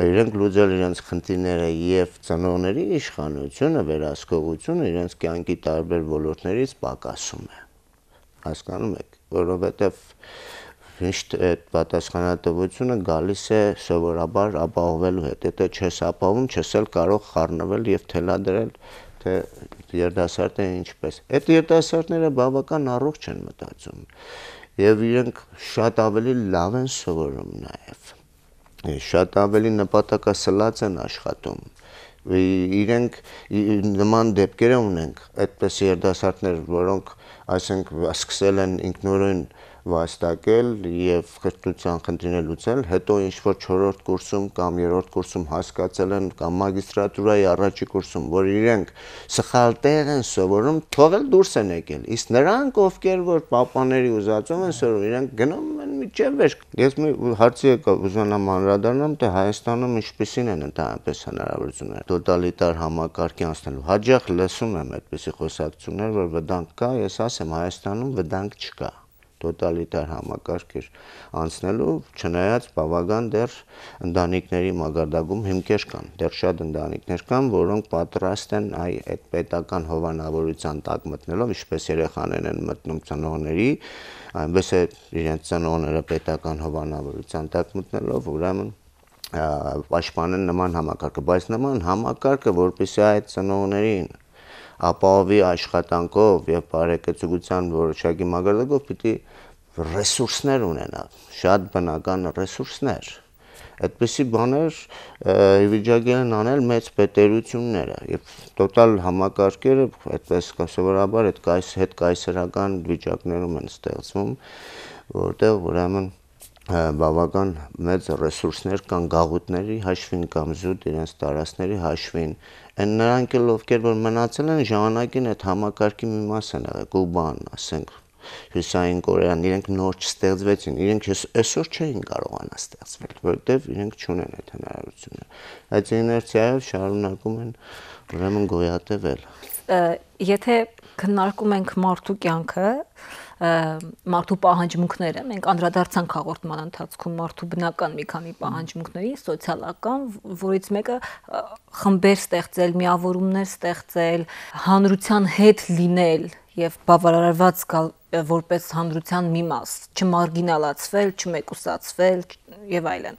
իրենք լուծել իրենց խնդիրները եւ ծնողների իշխանությունը, վերահսկողությունը իրենց կյանքի տարբեր ոլորտներից պակասում է։ Հասկանում եք, որովհետեւ միշտ այդ պատասխանատվությունը գալիս է սովորաբար ապահովելու հետ։ Եթե չես ապահովում, չես էլ կարող խառնվել եւ թելադրել, թե երիտասարդը ինչպես։ Այդ երիտասարդները բավական առողջ են մտածում եւ իրենք շատ ավելի լավ են սովորում նաեւ։ Շատ ավելի նպատակասլաց են աշխատում։ Իրենք նման դեպքեր ունենք, այդպես երիտասարդներ, որոնք ասենք սկսել են ինքնուրույն վաստակել եւ կրթության խնդիրներ լուծել, հետո ինչ որ 4-րդ կուրսում կամ 3-րդ կուրսում հասկացել են կամ մագիստրատուրայի առաջի կուրսում, որ իրենք սխալ տեղ են սովորում, թողել դուրս են եկել։ Իսկ նրանք, ովքեր որ պապաների ուզածում են սովորում, իրենք գնում են միջև վերջ։ Ես մի հարցի եկա ուզանամ անդրադառնամ, թե Հայաստանում ինչպիսին են ընդհանրապես հնարավորությունները տոտալիտար համակարգի անցնելու։ Հաճախ լսում եմ այդպիսի խոսակցություններ, որ վտանգ կա, ես ասեմ Հայաստանում վտանգ չկա։ Տոտալիտար համակարգեր անցնելու, չնայած բավական դեռ ընտանիքների մակարդակում հիմքեր կան, դեռ շատ ընտանիքներ կան, որոնք պատրաստ են այդ պետական հովանավորության տակ մտնելով, ինչպես երեխաներն են մտնում ծնողների, այնպես է իրենց ծնողները պետական հովանավորության տակ մտնելով, ուրեմն պաշտպանեն նման համակարգը, բայց նման համակարգը, որպեսզի այդ ծնողներին ապահովի աշխատանքով եւ բարեկեցության որոշակի մակարդակով պիտի ռեսուրսներ ունենա, շատ բնական ռեսուրսներ։ Այդպիսի բաներ վիճակել են անել մեծ պետերությունները եւ տոտալ համակարգերը այդպես սովորաբար այդ հետ կայսերական վիճակներում են ստեղծվում, որտեղ ուրեմն բավական մեծ ռեսուրսներ կան գաղութների հաշվին կամ զուտ իրենց տարածքների հաշվին, այն նրանք էլ ովքեր որ մնացել են ժամանակին այդ համակարգի մի մաս են եղել, Կուբան, ասենք Հյուսային Կորեան, իրենք նոր չստեղծվեցին, իրենք այսօր չէին կարողանա ստեղծվել, որովհետև իրենք չունեն այդ հնարավորությունը։ Այդ իներցիայով շարունակում են ուրեմն գոյատևել։ Եթե քննարկում ենք մարդու կյանքը, մարդու պահանջմունքները, մենք անդրադարձանք հաղորդման ընթացքում մարդու բնական մի քանի պահանջմունքների, սոցիալական, որից մեկը խմբեր ստեղծել, միավորումներ ստեղծել, հանրության հետ լինել եւ բավարարված գալ որպես հանրության մի մաս, չմարգինալացվել, չմեկուսացվել եւ այլն։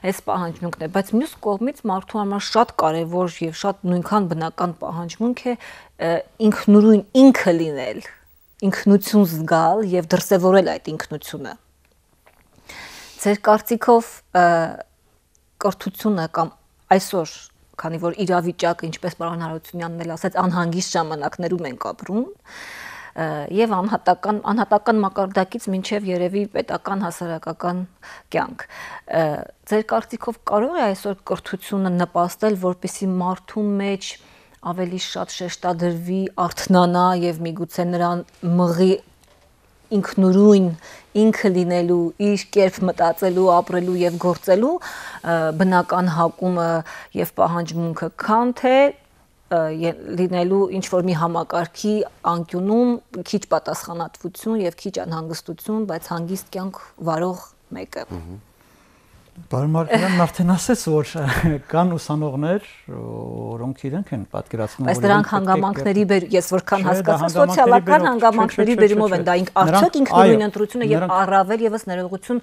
Այս պահանջմունքն է, բայց մյուս կողմից մարդու համար շատ կարեւոր եւ շատ նույնքան բնական պահանջմունք է ինքնուրույն ինքը լինել, ինքնություն զգալ եւ դրսեւորել այդ ինքնությունը։ Ձեր կարծիքով կրթությունը կամ այսօր, քանի որ իրավիճակը, ինչպես պարոն Հարությունյանն էլ ասաց, անհանգիստ ժամանակներում ենք ապրում, եւ անհատական մակարդակից մինչեւ երևի պետական հասարակական կյանք։ Ձեր կարծիքով կարող է այսօր կրթությունը նպաստել, որպեսզի մարդու մեջ ավելի շատ շեշտադրվի, արթնանա եւ միգուցե նրան մղի ինքնուրույն ինքը լինելու, իր կերպ մտածելու, ապրելու եւ գործելու բնական հակումը եւ պահանջմունքը, քան թե լինելու ինչ որ մի համակարգի անկյունում քիչ պատասխանատվություն եւ քիչ անհանգստություն, բայց հանգիստ կյանք վարող մեկը։ Պարոն Մարկարյանն արդեն ասեց, որ կան ուսանողներ, որոնք իրենք են պատկերացնում, բայց դրանք հանգամանքների ես որքան հասկացա, սոցիալական հանգամանքների բերումով են, դա արդյոք ինքնուրույն ընտրությունը եւ առավել եւս ներողություն,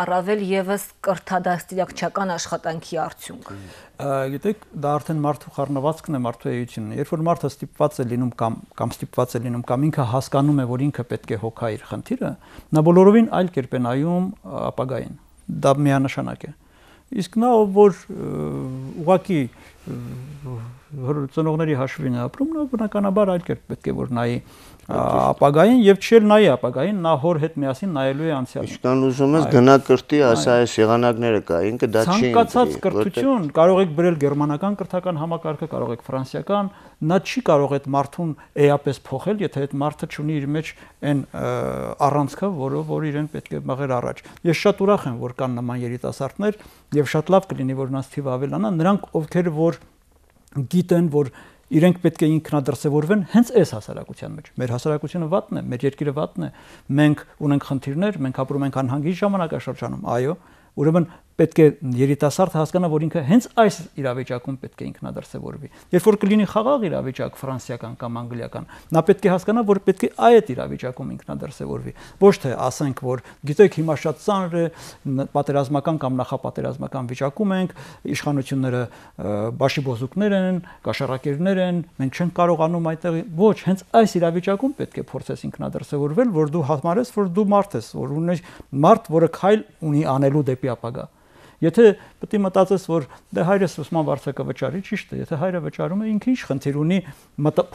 առավել եւս կրթադաստիարակչական աշխատանքի արդյունք։ Գիտեք, դա արդեն մարդու խառնվածքն է, մարդու էությունն է։ Երբ որ մարդը ստիպված է լինում կամ ստիպված է լինում կամ ինքը հասկանում է, որ ինքը պետք է հոգա իր խնդիրը, նա բոլորովին այլ կերպ է նայում ապագային։ Դա միանշանակ է։ Իսկ նա որ ուղղակի ծնողների հաշվին է ապրում, նա բնականաբար այլ կերպ պետք է որ նայի ապագային եւ չել նայի ապագային, նա հոր հետ միասին նայելու է անցյալին։ Ինչքան ուզում ես գնա կրթի, ասա այս եղանակները կա, ինքը դա չի։ Ցանկացած կրթություն, կարող եք բերել գերմանական կրթական համակարգը, կարող եք ֆրանսիական, նա չի կարող այդ մարդուն էապես փոխել, եթե այդ մարդը չունի իր մեջ այն առանցքը, որ իրեն պետք է մղեր առաջ։ Ես շատ ուրախ եմ, որ կան նման երիտասարդներ եւ շատ լավ կլինի, որ նրանց թիվը ավելանա, նրանք ովքեր որ գիտեն, որ իրենք պետք է ինքնադրսևորվեն հենց այս հասարակության մեջ։ Մեր հասարակությունը վատն է, մեր երկիրը վատն է։ Մենք ունենք խնդիրներ, մենք ապրում ենք անհանգիստ ժամանակաշրջանում, այո, ուրեմն պետք է երիտասարդը հասկանա, որ ինքը հենց այս իրավիճակում պետք է ինքնադրսևորվի։ Երբ որ կլինի խաղաղ իրավիճակ ֆրանսիական կամ անգլիական, նա պետք է հասկանա, որ պետք է այդ իրավիճակում ինքնադրսևորվի։ Ոչ թե ասենք, որ գիտեք, հիմա շատ ծանր է, պատերազմական կամ նախապատերազմական վիճակում ենք, իշխանությունները բաշիբոզուկներ են, կաշառակերներ են, մենք չենք կարողանում այդտեղ։ Ոչ, հենց այս իրավիճակում պետք է փորձես ինքնադրսևորվել, որ դու համարես, որ դու մարդ ես, որ ունես մարդ, որը քայլ ունի անելու դեպի ապագա։ Եթե պետք է մտածես, որ դե հայրս ուսման վարձակը վճարի, ճիշտ է, եթե հայրը վճարում է, ինքը ինչ խնդիր ունի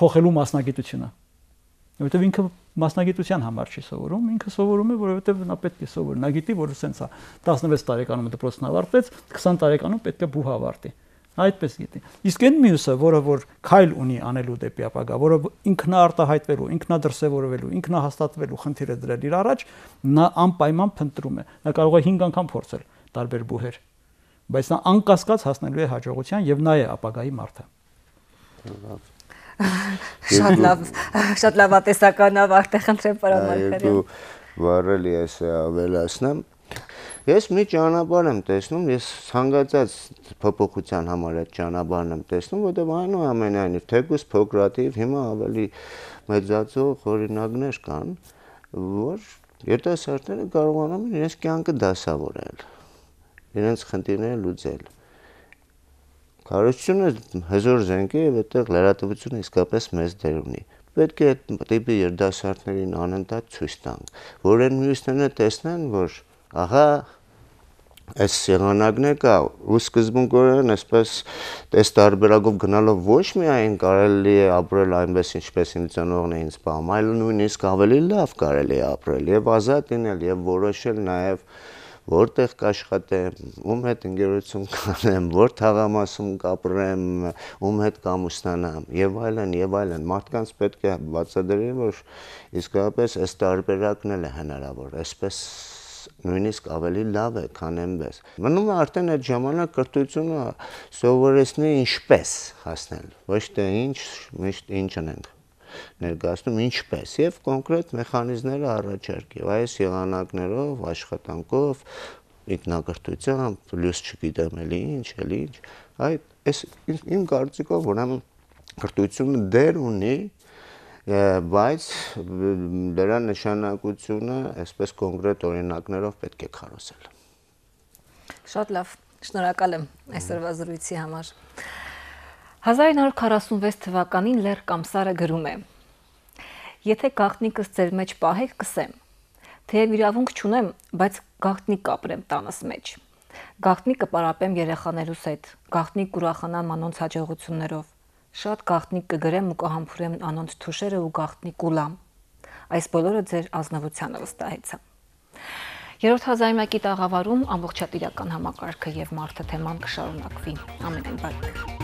փոխելու մասնագիտությունը։ Որովհետև ինքը մասնագիտության համար չի սովորում, ինքը սովորում է, որովհետև նա պետք է սովորի, նա գիտի, որ սենց է 16 տարեկանում դպրոցն ավարտեց, 20 տարեկանում պետք է բուհ ավարտի։ Այդպես գիտի։ Իսկ այն մյուսը, որը որ քայլ ունի անելու դեպի ապագա, որը ինքնաարտահայտվելու, ինքնադրսևորվելու, ինքնահաստատվելու խնդիրը դրել իր առաջ, նա անպայման փնտրում է։ Նա կարող է 5 անգամ փորձել տարբեր բուհեր, բայց նա անկասկած հասնելու է հաջողության եւ նա է ապագայի մարդը։ Շատ լավ տեսական ավարտ է, խնդրեմ պարոն Մարկարյան։ Երկու բառ ես ավելացնեմ։ Ես մի ճանապարհ եմ տեսնում, ես ցանկացած փոփոխության համար այդ ճանապարհն եմ տեսնում, որտեղ այնուամենայնիվ թեկուզ փոքրատիվ հիմա ավելի մեծացող օրինակներ կան, որ երիտասարդները կարողանում են իրենց կյանքը դասավորել, իրենց խնդիրները լուծել։ Քարոզությունը հզոր զենք է եւ այդտեղ լրատվությունը իսկապես մեծ դեր ունի։ Պետք է այդ տիպի երիտասարդներին անընդհատ ցույց տանք, որ այն մյուսները տեսնեն, որ ահա այս եղանակներ կա ու սկզբունքորեն այսպես այս տարբերակով գնալով ոչ միայն կարելի է ապրել այնպես ինչպես իմ ծնողն էին սպասում, այլ նույնիսկ ավելի լավ կարելի է ապրել եւ ազատ լինել եւ որոշել նաեւ որտեղ կաշխատեմ, ում հետ ընկերություն կանեմ, որ թաղամասում կապրեմ, ում հետ կամուսնանամ եւ այլն, մարդկանց պետք է բացատրել, որ իսկապես այս տարբերակն էլ է հնարավոր, այսպես նույնիսկ ավելի լավ է, քան այնպես։ Մնում է արդեն այդ ժամանակ կրթությունը սովորեցնի ինչպես հասնել, ոչ թե միշտ ինչ անենք ներկայացնում ինչպես եւ կոնկրետ մեխանիզմները առաջարկի այս եղանակներով աշխատանքով ինքնակրթությամբ պլյուս չգիտեմ էլի ինչ այս իմ կարծիքով ուրեմն կրթությունը դեր ունի բայց դրա նշանակությունը այսպես կոնկրետ օրինակներով պետք է քարոզել Շատ լավ շնորհակալ եմ այսօրվա զրույցի համար 1946 թվականին Լեռ Կամսարը գրում է. Եթե գաղտնիքս ձեր մեջ պահեք, կսեմ, թեև իրավունք չունեմ, բայց գաղտնիք կապրեմ տանս մեջ։ Գաղտնիքը պարապեմ երեխաներուս հետ, գաղտնիք ուրախանամ անոնց հաջողություններով, շատ գաղտնիք կգրեմ ու կհամբուրեմ անոնց թուշերը ու գաղտնիք ուլամ։ Այս բոլորը ձեր ազնվությանը վստահեցամ։ Երրորդ հազարամյակի տաղավարում ամբողջատիրական համակարգը եւ մարդը թեման կշարունակվի։ Ամենայն բարիք։